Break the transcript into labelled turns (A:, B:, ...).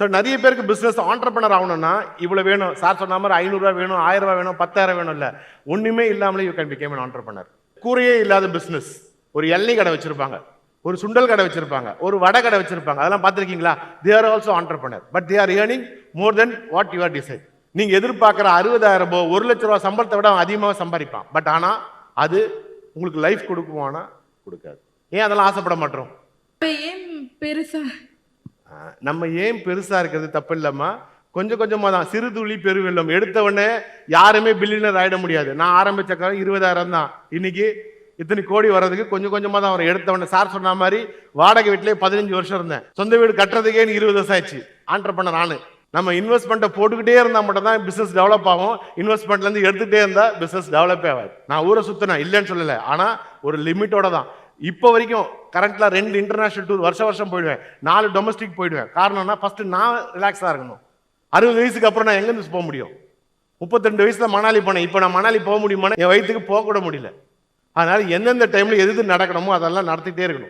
A: So நிறைய பேருக்கு business ஆண்டர்பனர் ஆகணும்னா இவ்வளோ வேணும். சார் சொன்ன மாதிரி 500 வேணும், 1000 வேணும், 10,000 வேணும் இல்லை. ஒன்றுமே இல்லாமலே you can became an entrepreneur. கூரையே இல்லாத பிஸ்னஸ். ஒரு எண்ணெய் கடை வச்சிருப்பாங்க, ஒரு சுண்டல் கடை வச்சிருப்பாங்க, ஒரு வடை கடை வச்சிருப்பாங்க. அதெல்லாம் பார்த்துருக்கீங்களா? They are also underpaid. But they are earning more than what you are decide. நீங்கள் எதிர்பார்க்குற 60,000 1 லட்ச ரூபா சம்பளத்தை விட அவன் அதிகமாக சம்பாதிப்பான். பட் ஆனால் அது உங்களுக்கு லைஃப் கொடுக்குமானா கொடுக்காது. ஏன் அதெல்லாம் ஆசைப்பட மாட்டோம்? நம்ம ஏன் பெருசா இருக்கிறது தப்பு இல்லம்மா. கொஞ்சம் கொஞ்சமா தான். சிறு துளி பெருவெல்லம். எடுத்த உடனே யாருமே பில்லியனர் ஆயிட முடியாது. நான் ஆரம்பிச்ச காலம் 20,000 தான். இன்னைக்கு இத்தனை கோடி வர்றதுக்கு கொஞ்சம் கொஞ்சமா தான் வரும். எடுத்த உடனே சார் சொன்ன மாதிரி வாடகை வீட்டிலே 15 வருஷம் இருந்தேன். சொந்த வீடு கட்டுறதுக்கே 20 வருஷம் ஆயிடுச்சு. ஆண்டர்பனர் நானு. நம்ம இன்வெஸ்ட்மெண்ட்டை போட்டுக்கிட்டே இருந்தால் மட்டும் தான் பிசினஸ் டெவலப் ஆகும். இன்வெஸ்ட்மெண்ட்ல இருந்து எடுத்துகிட்டே இருந்தா பிசினஸ் டெவலப்பே ஆகாது. நான் ஊரை சுத்தினேன், இல்லைன்னு சொல்லல. ஆனா ஒரு லிமிட்டோட தான். இப்போ வரைக்கும் கரண்ட்ல 2 இன்டர்நேஷனல் டூர் வருஷம் போயிடுவேன், 4 டொமஸ்டிக் போயிடுவேன். காரணம்னா ஃபர்ஸ்ட் நான் ரிலாக்ஸா இருக்கணும். 60 வயசுக்கு அப்புறம் நான் எங்கேருந்து போக முடியும்? 32 வயசுல மணாலி போனேன். இப்போ நான் மணாலி போக முடியுமா? என் வயிற்றுக்கு போக கூட முடியல. அதனால எந்தெந்த டைம்ல எது நடக்கணுமோ அதெல்லாம் நடத்திட்டே இருக்கணும்.